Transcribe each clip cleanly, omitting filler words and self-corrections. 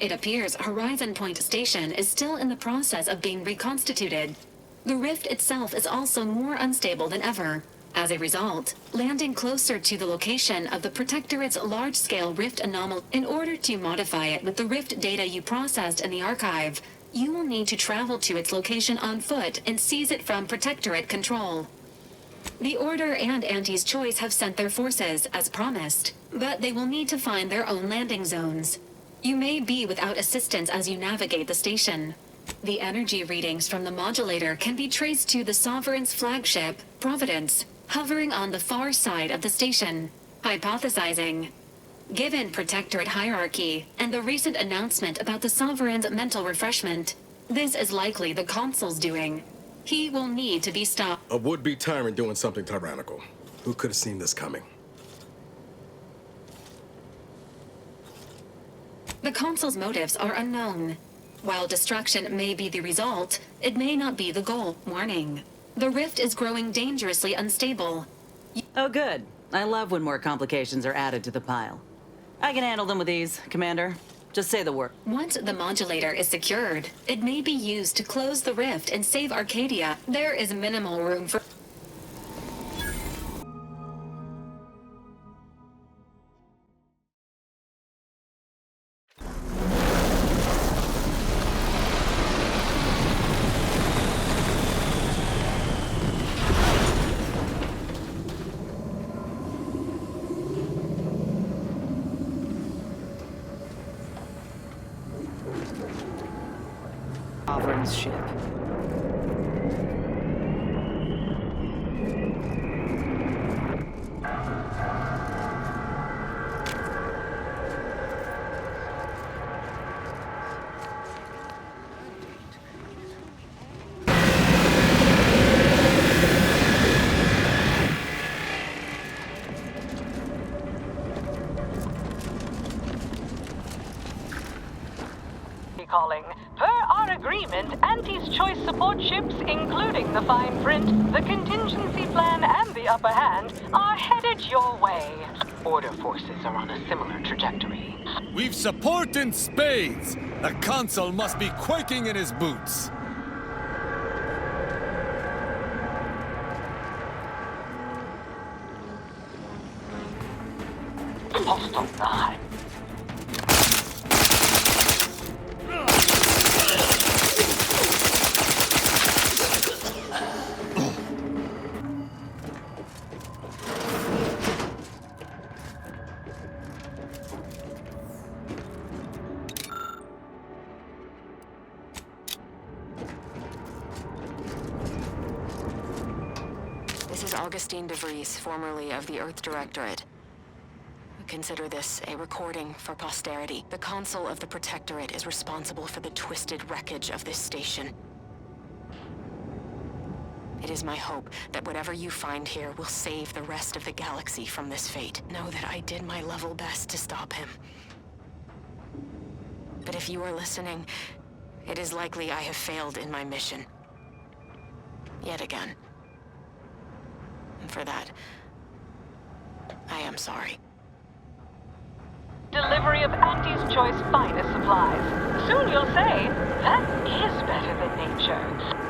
It appears Horizon Point Station is still in the process of being reconstituted. The rift itself is also more unstable than ever. As a result, landing closer to the location of the Protectorate's large-scale rift anomaly, in order to modify it with the rift data you processed in the archive, you will need to travel to its location on foot and seize it from Protectorate control. The Order and Anti's Choice have sent their forces, as promised, but they will need to find their own landing zones. You may be without assistance as you navigate the station. The energy readings from the modulator can be traced to the Sovereign's flagship, Providence, hovering on the far side of the station. Hypothesizing. Given Protectorate hierarchy and the recent announcement about the Sovereign's mental refreshment, this is likely the Consul's doing. He will need to be stopped. A would-be tyrant doing something tyrannical. Who could have seen this coming? The Consul's motives are unknown. While destruction may be the result, it may not be the goal. Warning. The rift is growing dangerously unstable. Oh, good. I love when more complications are added to the pile. I can handle them with ease, Commander. Just say the word. Once the modulator is secured, it may be used to close the rift and save Arcadia. There is minimal room for... Sovereign's ship. Calling. Per our agreement, Anti's Choice support ships, including the fine print, the contingency plan, and the upper hand, are headed your way. Order forces are on a similar trajectory. We've support in spades! The Consul must be quaking in his boots. Hostile nine. This is Augustine DeVries, formerly of the Earth Directorate. Consider this a recording for posterity. The Consul of the Protectorate is responsible for the twisted wreckage of this station. It is my hope that whatever you find here will save the rest of the galaxy from this fate. Know that I did my level best to stop him. But if you are listening, it is likely I have failed in my mission. Yet again. And for that, I am sorry. Delivery of Anti's Choice finest supplies. Soon you'll say, that is better than nature.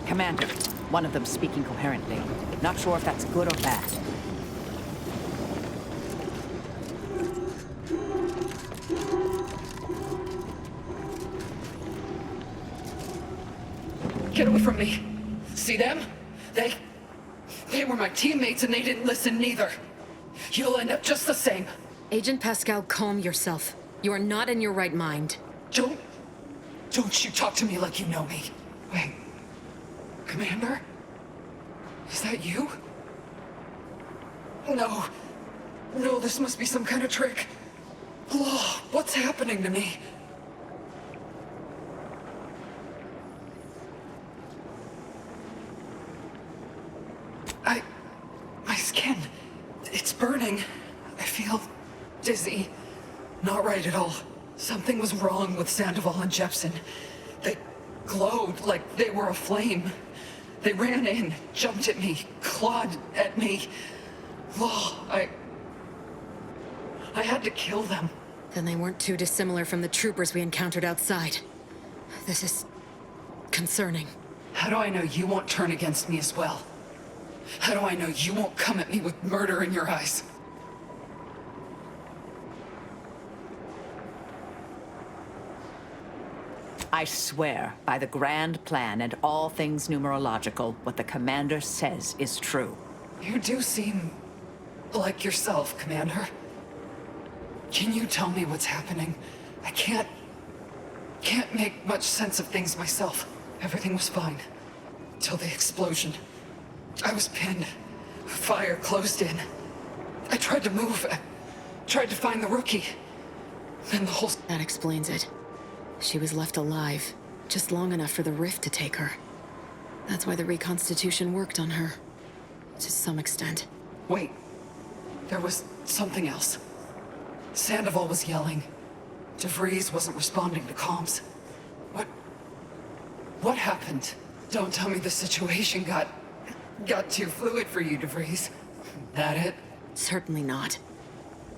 Commander, one of them speaking coherently. Not sure if that's good or bad. Get away from me. See them? They were my teammates and they didn't listen neither. You'll end up just the same. Agent Pascal, calm yourself. You are not in your right mind. Don't you talk to me like you know me. Wait. Commander? Is that you? No, this must be some kind of trick. Oh, what's happening to me? My skin, it's burning. I feel dizzy. Not right at all. Something was wrong with Sandoval and Jepson. They glowed like they were aflame. They ran in, jumped at me, clawed at me. Oh, I had to kill them. Then they weren't too dissimilar from the troopers we encountered outside. This is concerning. How do I know you won't turn against me as well? How do I know you won't come at me with murder in your eyes? I swear, by the grand plan and all things numerological, what the commander says is true. You do seem like yourself, Commander. Can you tell me what's happening? I can't make much sense of things myself. Everything was fine. Till the explosion. I was pinned. Fire closed in. I tried to move. I tried to find the rookie. Then the whole... That explains it. She was left alive, just long enough for the rift to take her. That's why the reconstitution worked on her. To some extent. Wait. There was something else. Sandoval was yelling. DeVries wasn't responding to comms. What happened? Don't tell me the situation got too fluid for you, DeVries. That it? Certainly not.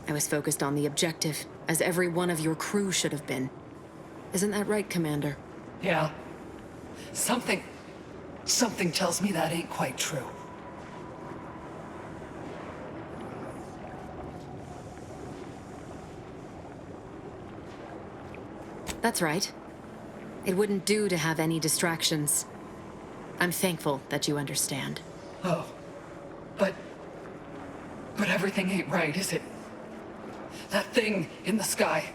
I was focused on the objective, as every one of your crew should have been. Isn't that right, Commander? Yeah. Something tells me that ain't quite true. That's right. It wouldn't do to have any distractions. I'm thankful that you understand. Oh. But everything ain't right, is it? That thing in the sky.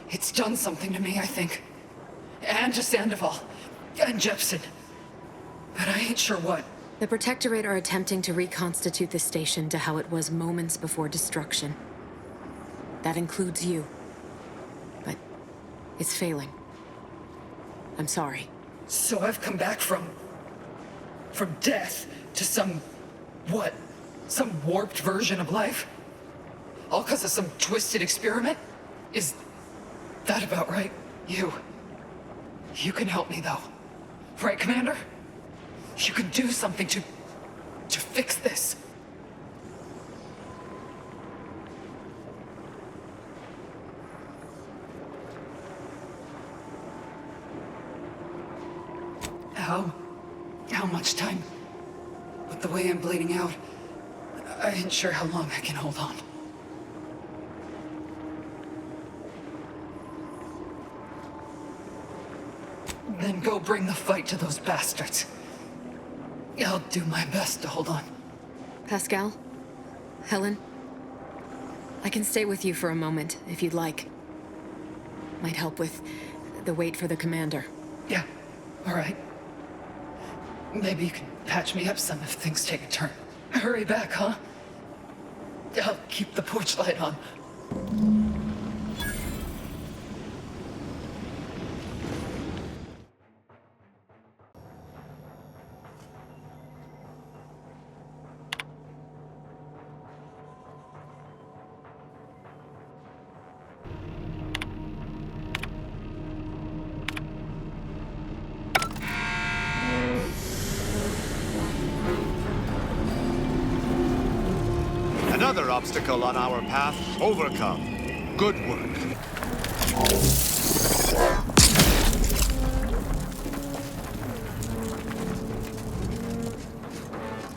It's done something to me, I think. And to Sandoval. And Jepson. But I ain't sure what. The Protectorate are attempting to reconstitute the station to how it was moments before destruction. That includes you. But it's failing. I'm sorry. So I've come back from death to some warped version of life? All because of some twisted experiment? Is that about right? You can help me though. Right, Commander? You can do something to fix this. How much time? With the way I'm bleeding out, I ain't sure how long I can hold on. Then go bring the fight to those bastards. I'll do my best to hold on. Pascal? Helen? I can stay with you for a moment, if you'd like. Might help with the wait for the commander. Yeah, all right. Maybe you can patch me up some if things take a turn. Hurry back, huh? I'll keep the porch light on. Another obstacle on our path overcome. Good work.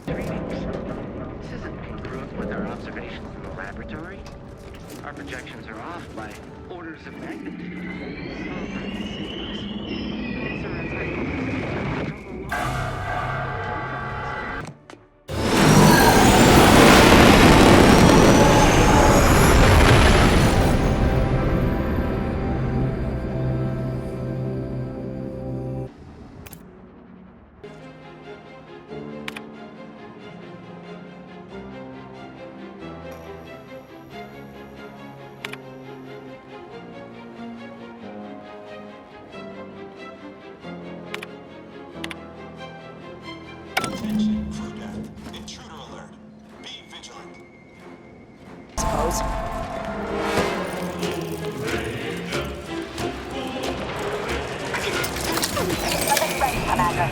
This isn't congruent with our observations in the laboratory. Our projections are off by orders of magnitude. Commander.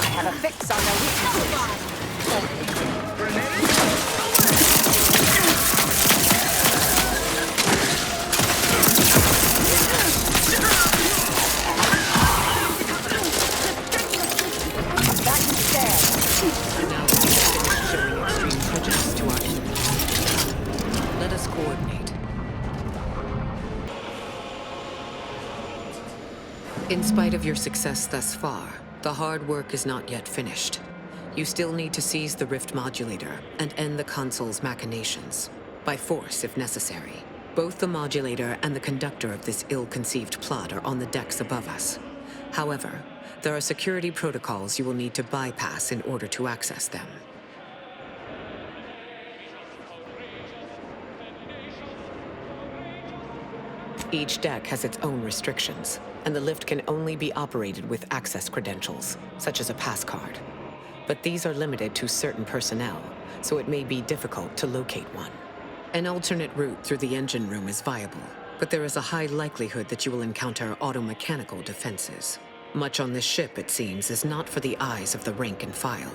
I have a fix on the weakness. Back instead. Now we have finished showing extreme prejudice to our enemy. Let us coordinate. In spite of your success thus far, the hard work is not yet finished. You still need to seize the Rift Modulator and end the console's machinations. By force, if necessary. Both the modulator and the conductor of this ill-conceived plot are on the decks above us. However, there are security protocols you will need to bypass in order to access them. Each deck has its own restrictions, and the lift can only be operated with access credentials, such as a pass card. But these are limited to certain personnel, so it may be difficult to locate one. An alternate route through the engine room is viable, but there is a high likelihood that you will encounter automechanical defenses. Much on this ship, it seems, is not for the eyes of the rank and file.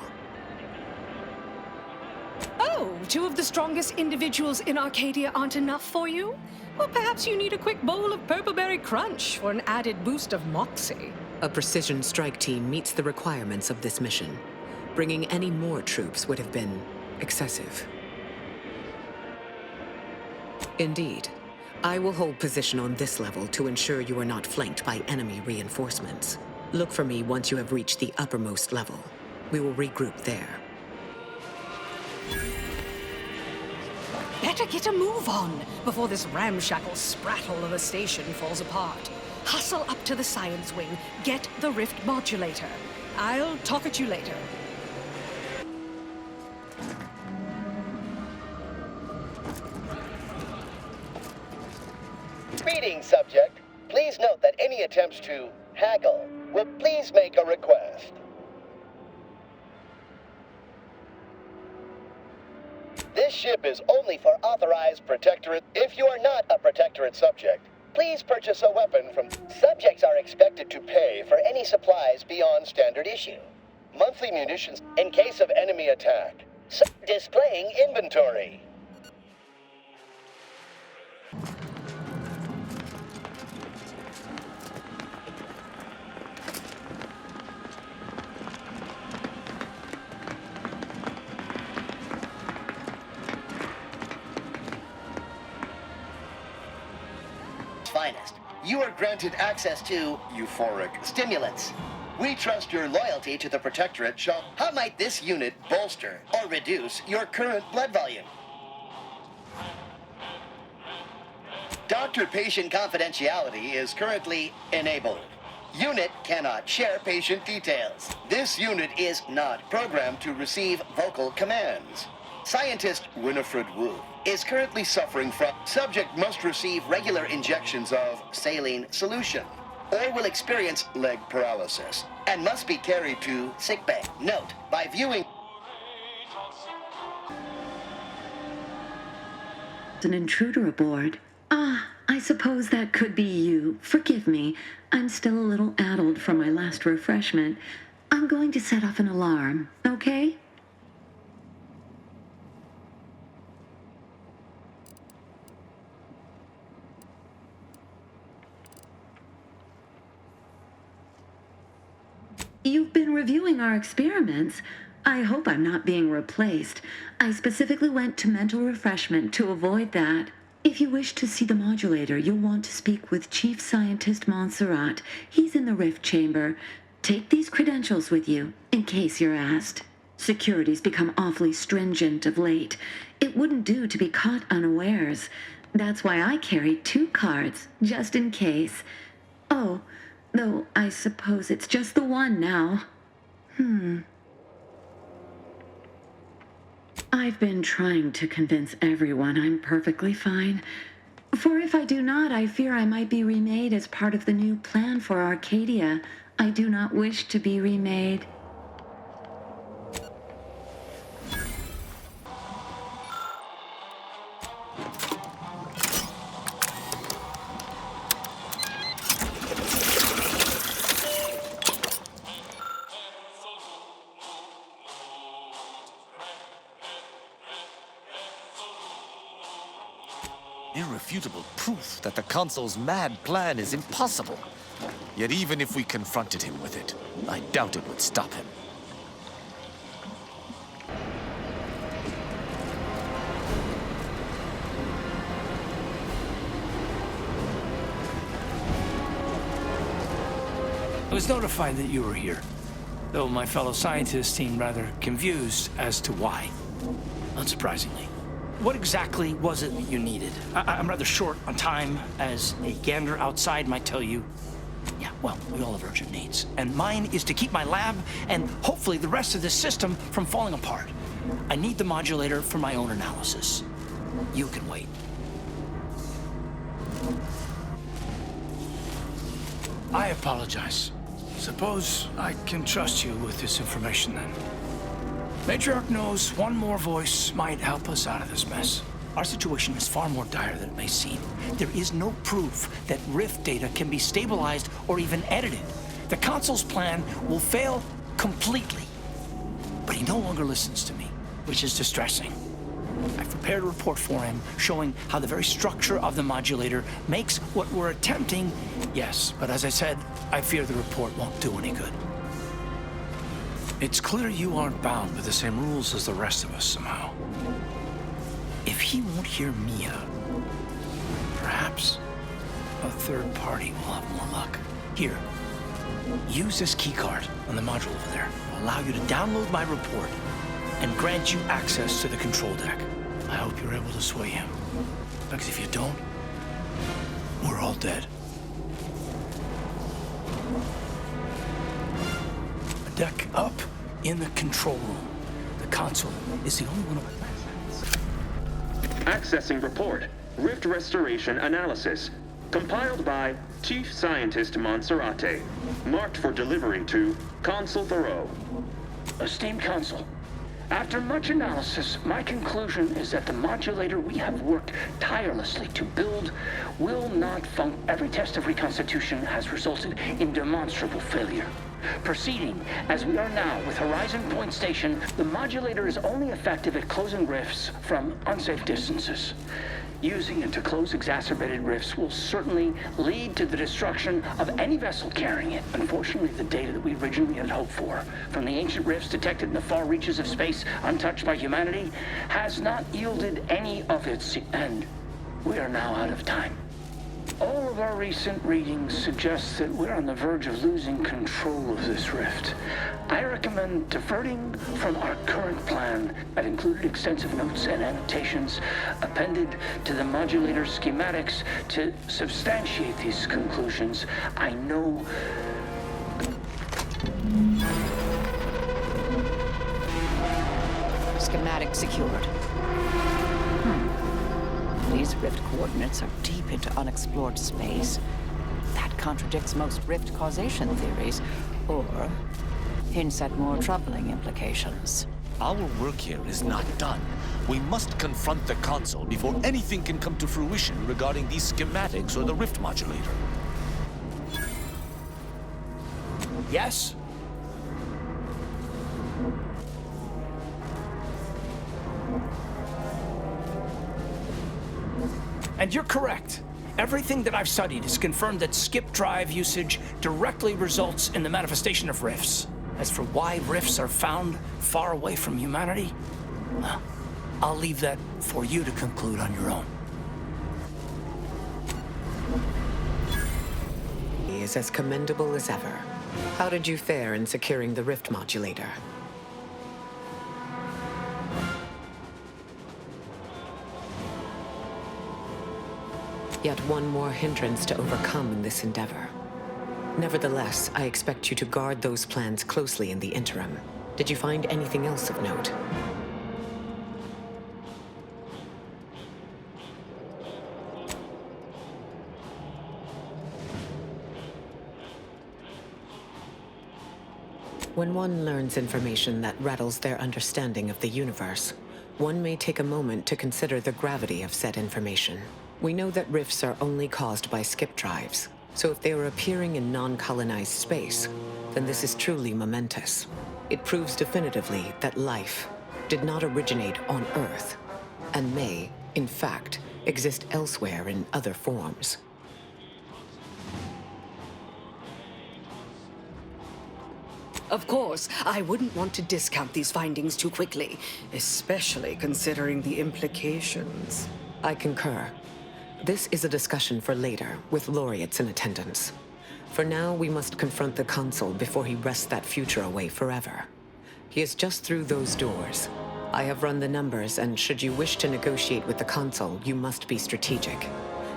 Oh, two of the strongest individuals in Arcadia aren't enough for you? Well, perhaps you need a quick bowl of Purpleberry Crunch for an added boost of moxie. A precision strike team meets the requirements of this mission. Bringing any more troops would have been excessive. Indeed. I will hold position on this level to ensure you are not flanked by enemy reinforcements. Look for me once you have reached the uppermost level. We will regroup there. Better get a move on before this ramshackle sprattle of a station falls apart. Hustle up to the science wing. Get the Rift Modulator. I'll talk at you later. Greetings, subject. Please note that any attempts to haggle will please make a request. This ship is only for authorized Protectorate. If you are not a Protectorate subject, please purchase a weapon from... Subjects are expected to pay for any supplies beyond standard issue. Monthly munitions in case of enemy attack. Displaying inventory. Finest. You are granted access to euphoric stimulants. We trust your loyalty to the Protectorate shall... How might this unit bolster or reduce your current blood volume? Doctor-patient confidentiality is currently enabled. Unit cannot share patient details. This unit is not programmed to receive vocal commands. Scientist Winifred Wu is currently suffering from... Subject must receive regular injections of saline solution, or will experience leg paralysis, and must be carried to sickbay. Note, by viewing... An intruder aboard. Ah, I suppose that could be you. Forgive me. I'm still a little addled from my last refreshment. I'm going to set off an alarm, okay? You've been reviewing our experiments. I hope I'm not being replaced. I specifically went to mental refreshment to avoid that. If you wish to see the modulator, you'll want to speak with Chief Scientist Montserrat. He's in the Rift Chamber. Take these credentials with you, in case you're asked. Security's become awfully stringent of late. It wouldn't do to be caught unawares. That's why I carry 2 cards, just in case. Oh, though I suppose it's just the one now. I've been trying to convince everyone I'm perfectly fine. For if I do not, I fear I might be remade as part of the new plan for Arcadia. I do not wish to be remade. Irrefutable proof that the Consul's mad plan is impossible. Yet even if we confronted him with it, I doubt it would stop him. I was notified that you were here, though my fellow scientists seemed rather confused as to why, unsurprisingly. What exactly was it that you needed? I'm rather short on time, as a gander outside might tell you. Yeah, well, we all have urgent needs. And mine is to keep my lab and hopefully the rest of this system from falling apart. I need the modulator for my own analysis. You can wait. I apologize. Suppose I can trust you with this information then. Matriarch knows one more voice might help us out of this mess. Our situation is far more dire than it may seem. There is no proof that Rift data can be stabilized or even edited. The Consul's plan will fail completely. But he no longer listens to me, which is distressing. I've prepared a report for him showing how the very structure of the modulator makes what we're attempting. Yes, but as I said, I fear the report won't do any good. It's clear you aren't bound by the same rules as the rest of us somehow. If he won't hear me out, perhaps a third party will have more luck. Here, use this keycard on the module over there. It'll allow you to download my report and grant you access to the control deck. I hope you're able to sway him, because if you don't, we're all dead. A deck up in the control room. The console is the only one of Accessing report. Rift restoration analysis. Compiled by Chief Scientist Monserrate. Marked for delivery to Consul Thoreau. Esteemed Consul, after much analysis, my conclusion is that the modulator we have worked tirelessly to build will not function. Every test of reconstitution has resulted in demonstrable failure. Proceeding as we are now with Horizon Point Station, the modulator is only effective at closing rifts from unsafe distances. Using it to close exacerbated rifts will certainly lead to the destruction of any vessel carrying it. Unfortunately, the data that we originally had hoped for from the ancient rifts detected in the far reaches of space untouched by humanity has not yielded any of its, and we are now out of time. All of our recent readings suggest that we're on the verge of losing control of this rift. I recommend diverting from our current plan that included extensive notes and annotations appended to the modulator schematics to substantiate these conclusions. I know... Schematic secured. These rift coordinates are deep into unexplored space. That contradicts most rift causation theories, or hints at more troubling implications. Our work here is not done. We must confront the Consul before anything can come to fruition regarding these schematics or the rift modulator. Yes? And you're correct. Everything that I've studied has confirmed that skip drive usage directly results in the manifestation of rifts. As for why rifts are found far away from humanity, well, I'll leave that for you to conclude on your own. He is as commendable as ever. How did you fare in securing the rift modulator? Yet one more hindrance to overcome in this endeavor. Nevertheless, I expect you to guard those plans closely in the interim. Did you find anything else of note? When one learns information that rattles their understanding of the universe, one may take a moment to consider the gravity of said information. We know that rifts are only caused by skip drives, so if they are appearing in non-colonized space, then this is truly momentous. It proves definitively that life did not originate on Earth, and may, in fact, exist elsewhere in other forms. Of course, I wouldn't want to discount these findings too quickly, especially considering the implications. I concur. This is a discussion for later, with laureates in attendance. For now, we must confront the Consul before he wrests that future away forever. He is just through those doors. I have run the numbers, and should you wish to negotiate with the Consul, you must be strategic.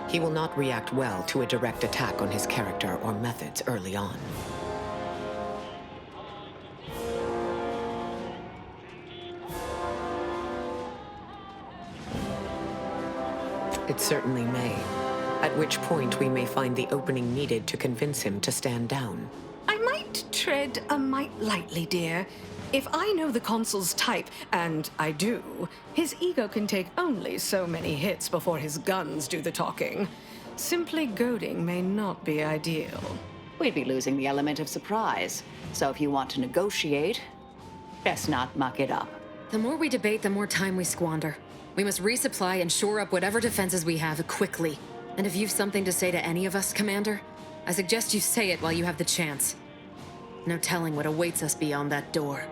He will not react well to a direct attack on his character or methods early on. It certainly may, at which point we may find the opening needed to convince him to stand down. I might tread a mite lightly, dear. If I know the Consul's type, and I do, his ego can take only so many hits before his guns do the talking. Simply goading may not be ideal. We'd be losing the element of surprise. So if you want to negotiate, best not muck it up. The more we debate, the more time we squander. We must resupply and shore up whatever defenses we have quickly. And if you've something to say to any of us, Commander, I suggest you say it while you have the chance. No telling what awaits us beyond that door.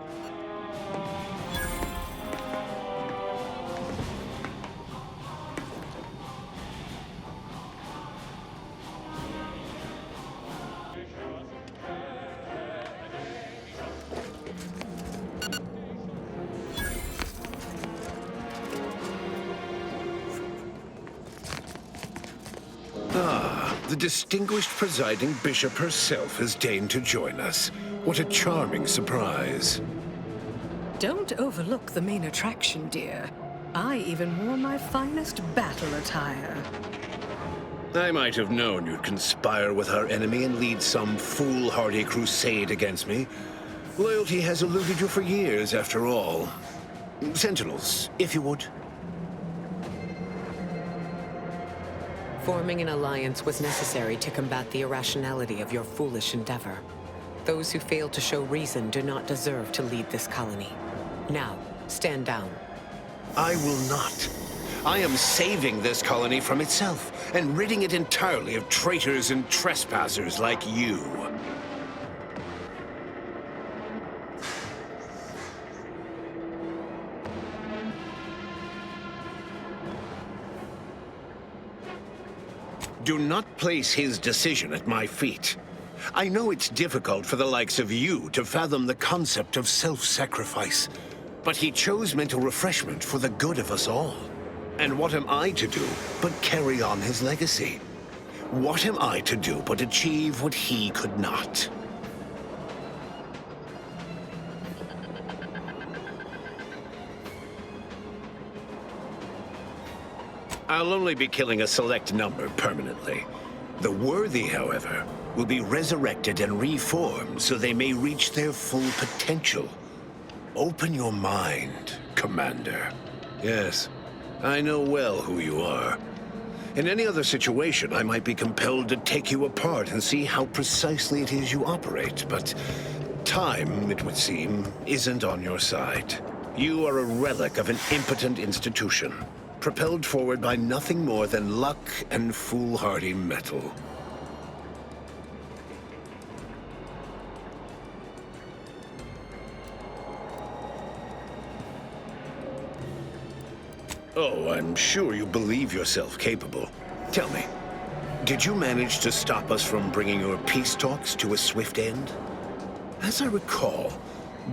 The distinguished presiding bishop herself has deigned to join us. What a charming surprise. Don't overlook the main attraction, dear. I even wore my finest battle attire. I might have known you'd conspire with our enemy and lead some foolhardy crusade against me. Loyalty has eluded you for years, after all. Sentinels, if you would. Forming an alliance was necessary to combat the irrationality of your foolish endeavor. Those who fail to show reason do not deserve to lead this colony. Now, stand down. I will not. I am saving this colony from itself and ridding it entirely of traitors and trespassers like you. Do not place his decision at my feet. I know it's difficult for the likes of you to fathom the concept of self-sacrifice, but he chose mental refreshment for the good of us all. And what am I to do but carry on his legacy? What am I to do but achieve what he could not? I'll only be killing a select number permanently. The worthy, however, will be resurrected and reformed so they may reach their full potential. Open your mind, Commander. Yes, I know well who you are. In any other situation, I might be compelled to take you apart and see how precisely it is you operate, but time, it would seem, isn't on your side. You are a relic of an impotent institution, propelled forward by nothing more than luck and foolhardy metal. Oh, I'm sure you believe yourself capable. Tell me, did you manage to stop us from bringing your peace talks to a swift end? As I recall,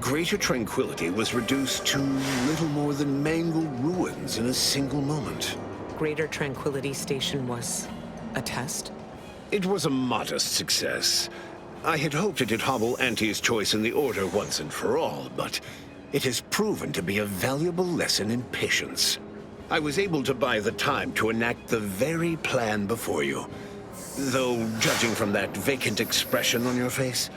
Greater Tranquility was reduced to little more than mangled ruins in a single moment. Greater Tranquility Station was a test? It was a modest success. I had hoped it'd hobble Auntie's choice in the Order once and for all, but it has proven to be a valuable lesson in patience. I was able to buy the time to enact the very plan before you. Though, judging from that vacant expression on your face,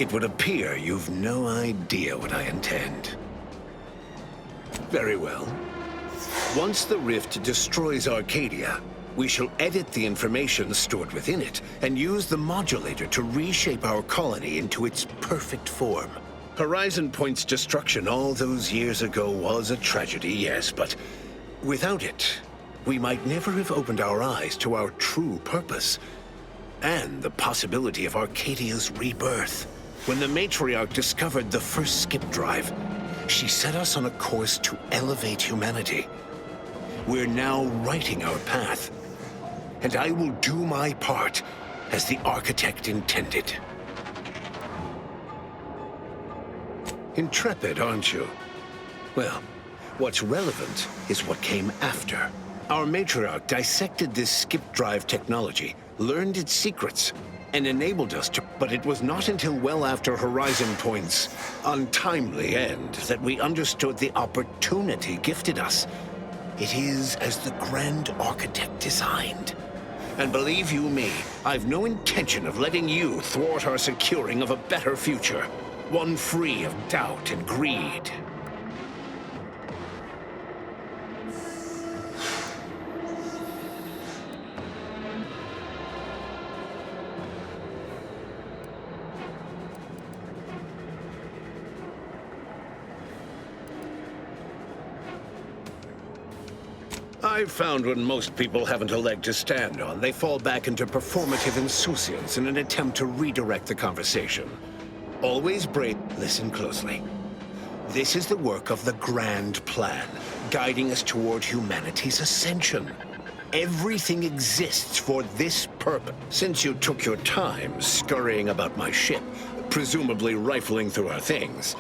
It would appear you've no idea what I intend. Very well. Once the rift destroys Arcadia, we shall edit the information stored within it and use the modulator to reshape our colony into its perfect form. Horizon Point's destruction all those years ago was a tragedy, yes, but without it, we might never have opened our eyes to our true purpose and the possibility of Arcadia's rebirth. When the Matriarch discovered the first skip drive, she set us on a course to elevate humanity. We're now writing our path, and I will do my part as the architect intended. Intrepid, aren't you? Well, what's relevant is what came after. Our Matriarch dissected this skip drive technology, learned its secrets, and enabled us to... But it was not until well after Horizon Point's untimely end that we understood the opportunity gifted us. It is as the Grand Architect designed. And believe you me, I've no intention of letting you thwart our securing of a better future. One free of doubt and greed. I've found when most people haven't a leg to stand on, they fall back into performative insouciance in an attempt to redirect the conversation. Always brave. Listen closely. This is the work of the Grand Plan, guiding us toward humanity's ascension. Everything exists for this purpose. Since you took your time scurrying about my ship, presumably rifling through our things,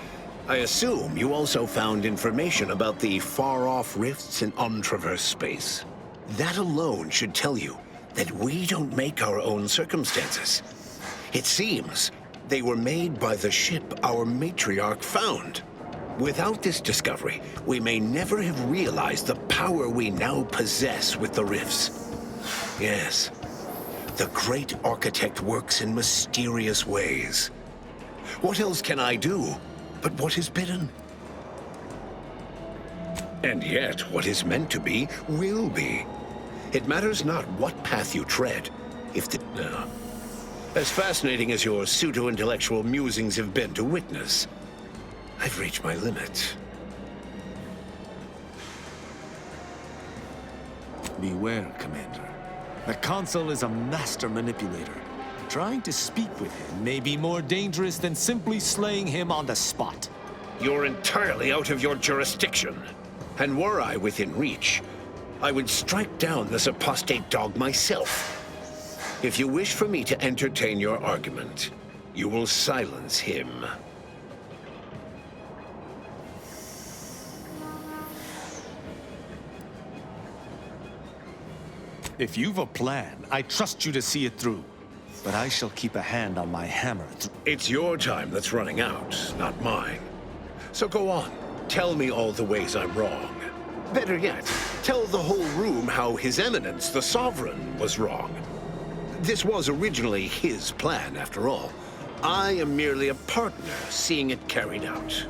I assume you also found information about the far-off rifts in untraversed space. That alone should tell you that we don't make our own circumstances. It seems they were made by the ship our Matriarch found. Without this discovery, we may never have realized the power we now possess with the rifts. Yes, the great architect works in mysterious ways. What else can I do but what is bidden? And yet, what is meant to be, will be. It matters not what path you tread, if the... As fascinating as your pseudo-intellectual musings have been to witness, I've reached my limit. Beware, Commander. The Consul is a master manipulator. Trying to speak with him may be more dangerous than simply slaying him on the spot. You're entirely out of your jurisdiction. And were I within reach, I would strike down this apostate dog myself. If you wish for me to entertain your argument, you will silence him. If you've a plan, I trust you to see it through. But I shall keep a hand on my hammer. It's your time that's running out, not mine. So go on. Tell me all the ways I'm wrong. Better yet, tell the whole room how His Eminence, the Sovereign, was wrong. This was originally his plan, after all. I am merely a partner, seeing it carried out.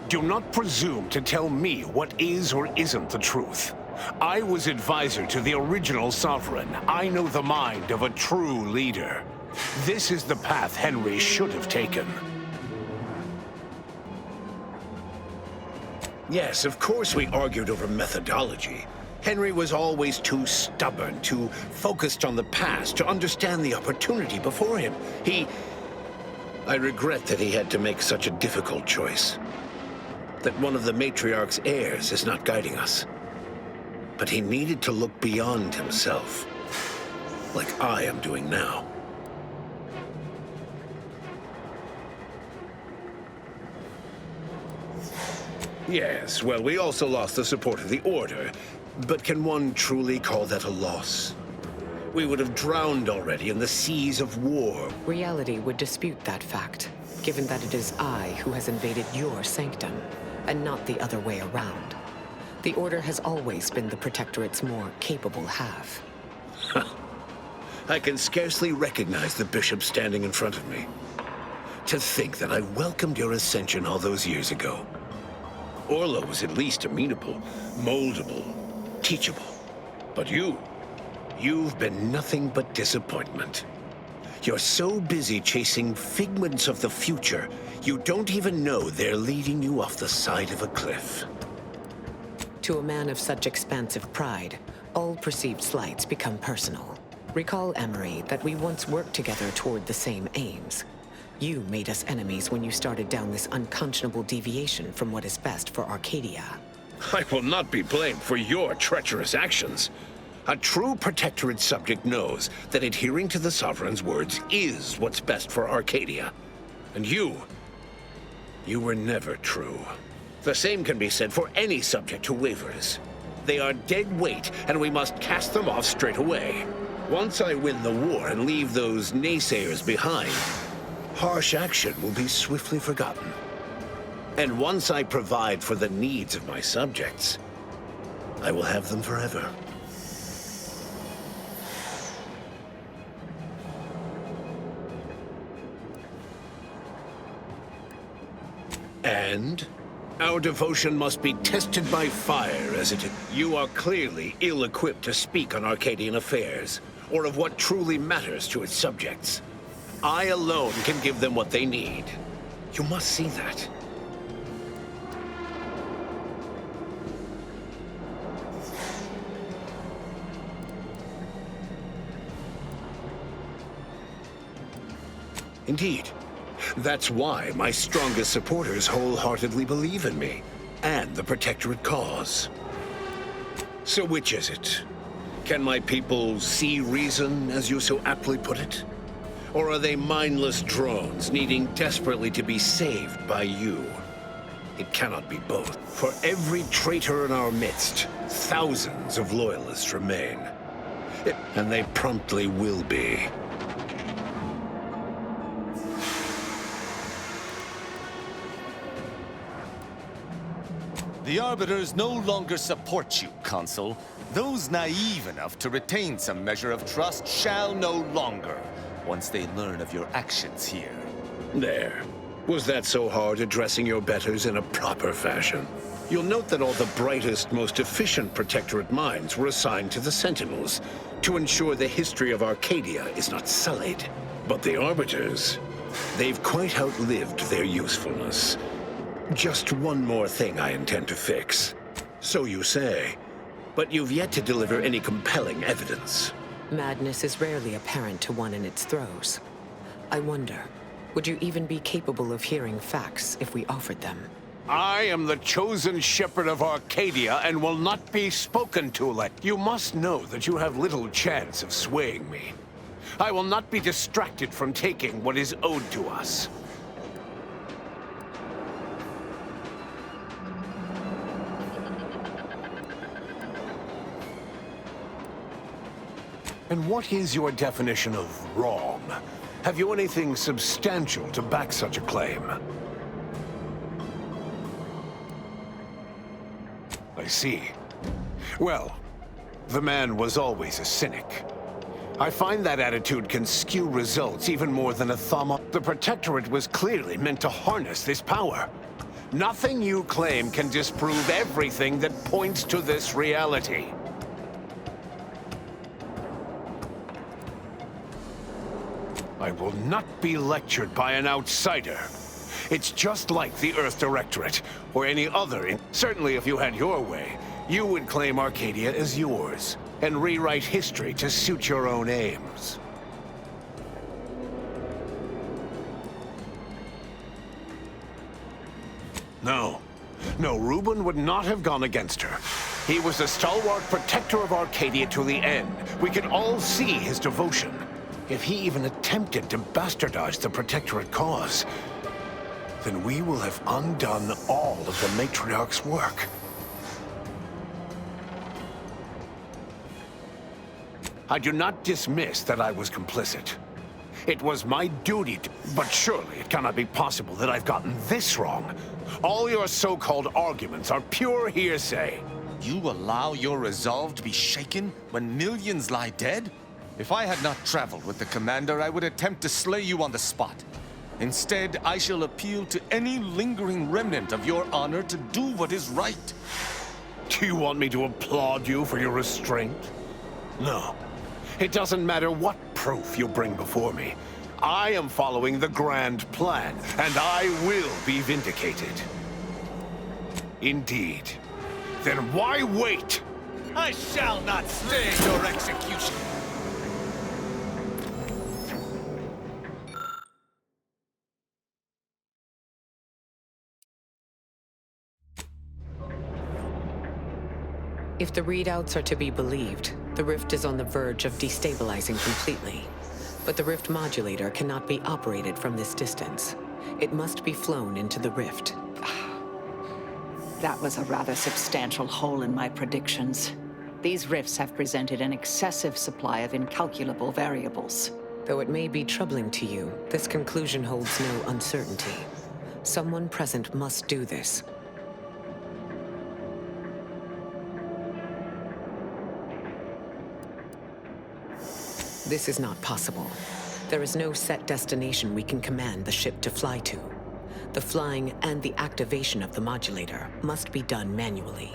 Do not presume to tell me what is or isn't the truth. I was advisor to the original Sovereign. I know the mind of a true leader. This is the path Henry should have taken. Yes, of course we argued over methodology. Henry was always too stubborn, too focused on the past to understand the opportunity before him. I regret that he had to make such a difficult choice. That one of the Matriarch's heirs is not guiding us. But he needed to look beyond himself, like I am doing now. Yes, well, we also lost the support of the Order, but can one truly call that a loss? We would have drowned already in the seas of war. Reality would dispute that fact, given that it is I who has invaded your sanctum, and not the other way around. The Order has always been the Protectorate's more capable half. I can scarcely recognize the bishop standing in front of me. To think that I welcomed your ascension all those years ago. Orla was at least amenable, moldable, teachable. But you've been nothing but disappointment. You're so busy chasing figments of the future, you don't even know they're leading you off the side of a cliff. To a man of such expansive pride, all perceived slights become personal. Recall, Emery, that we once worked together toward the same aims. You made us enemies when you started down this unconscionable deviation from what is best for Arcadia. I will not be blamed for your treacherous actions. A true Protectorate subject knows that adhering to the Sovereign's words is what's best for Arcadia. And you were never true. The same can be said for any subject who wavers. They are dead weight, and we must cast them off straight away. Once I win the war and leave those naysayers behind, harsh action will be swiftly forgotten. And once I provide for the needs of my subjects, I will have them forever. And our devotion must be tested by fire, as it is. You are clearly ill-equipped to speak on Arcadian affairs, or of what truly matters to its subjects. I alone can give them what they need. You must see that. Indeed. That's why my strongest supporters wholeheartedly believe in me, and the Protectorate cause. So which is it? Can my people see reason, as you so aptly put it? Or are they mindless drones needing desperately to be saved by you? It cannot be both. For every traitor in our midst, thousands of loyalists remain. And they promptly will be. The Arbiters no longer support you, Consul. Those naive enough to retain some measure of trust shall no longer, once they learn of your actions here. There. Was that so hard addressing your betters in a proper fashion? You'll note that all the brightest, most efficient Protectorate minds were assigned to the Sentinels to ensure the history of Arcadia is not sullied. But the Arbiters, they've quite outlived their usefulness. Just one more thing I intend to fix. So you say, but you've yet to deliver any compelling evidence. Madness is rarely apparent to one in its throes. I wonder, would you even be capable of hearing facts if we offered them? I am the chosen shepherd of Arcadia and will not be spoken to like... You must know that you have little chance of swaying me. I will not be distracted from taking what is owed to us. And what is your definition of wrong? Have you anything substantial to back such a claim? I see. Well, the man was always a cynic. I find that attitude can skew results even more than a thumb up. The Protectorate was clearly meant to harness this power. Nothing you claim can disprove everything that points to this reality. I will not be lectured by an outsider. It's just like the Earth Directorate, or any other. Certainly if you had your way, you would claim Arcadia as yours, and rewrite history to suit your own aims. No, Reuben would not have gone against her. He was a stalwart protector of Arcadia to the end. We could all see his devotion. If he even attempted to bastardize the Protectorate cause, then we will have undone all of the Matriarch's work. I do not dismiss that I was complicit. It was my duty to, but surely it cannot be possible that I've gotten this wrong. All your so-called arguments are pure hearsay. You allow your resolve to be shaken when millions lie dead? If I had not traveled with the Commander, I would attempt to slay you on the spot. Instead, I shall appeal to any lingering remnant of your honor to do what is right. Do you want me to applaud you for your restraint? No. It doesn't matter what proof you bring before me. I am following the grand plan, and I will be vindicated. Indeed. Then why wait? I shall not stay your execution. If the readouts are to be believed, the rift is on the verge of destabilizing completely. But the rift modulator cannot be operated from this distance. It must be flown into the rift. That was a rather substantial hole in my predictions. These rifts have presented an excessive supply of incalculable variables. Though it may be troubling to you, this conclusion holds no uncertainty. Someone present must do this. This is not possible. There is no set destination we can command the ship to fly to. The flying and the activation of the modulator must be done manually.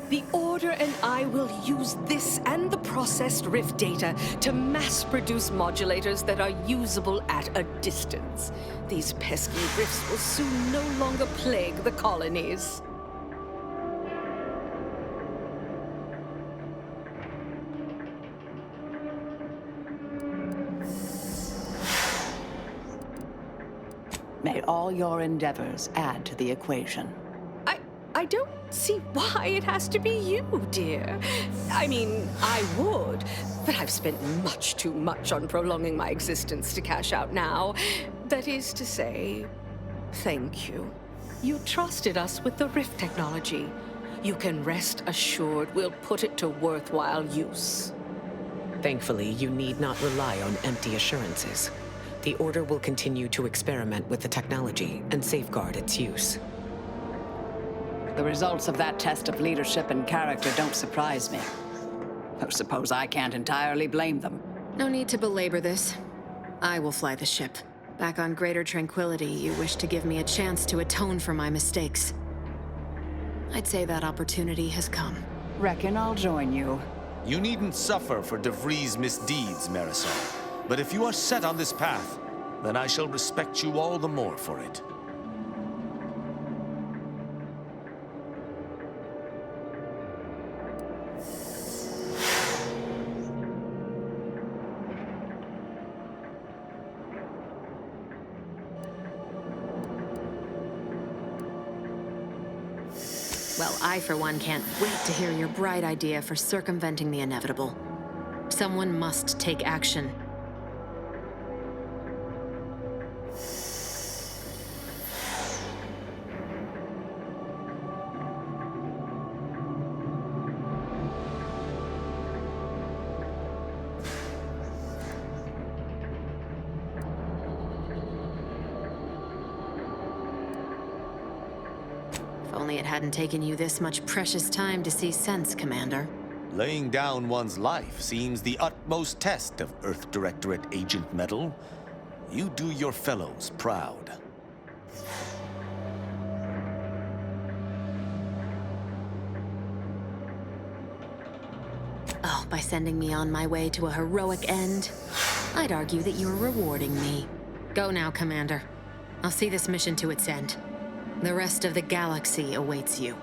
The Order and I will use this and the processed rift data to mass-produce modulators that are usable at a distance. These pesky rifts will soon no longer plague the colonies. May all your endeavors add to the equation. I don't see why it has to be you, dear. I mean, I would, but I've spent much too much on prolonging my existence to cash out now. That is to say, thank you. You trusted us with the Rift technology. You can rest assured we'll put it to worthwhile use. Thankfully, you need not rely on empty assurances. The Order will continue to experiment with the technology and safeguard its use. The results of that test of leadership and character don't surprise me. I suppose I can't entirely blame them. No need to belabor this. I will fly the ship. Back on Greater Tranquility, you wish to give me a chance to atone for my mistakes. I'd say that opportunity has come. Reckon I'll join you. You needn't suffer for De Vries' misdeeds, Marisol. But if you are set on this path, then I shall respect you all the more for it. Well, I, for one, can't wait to hear your bright idea for circumventing the inevitable. Someone must take action. If only it hadn't taken you this much precious time to see sense, Commander. Laying down one's life seems the utmost test of Earth Directorate Agent Metal. You do your fellows proud. Oh, by sending me on my way to a heroic end? I'd argue that you're rewarding me. Go now, Commander. I'll see this mission to its end. The rest of the galaxy awaits you.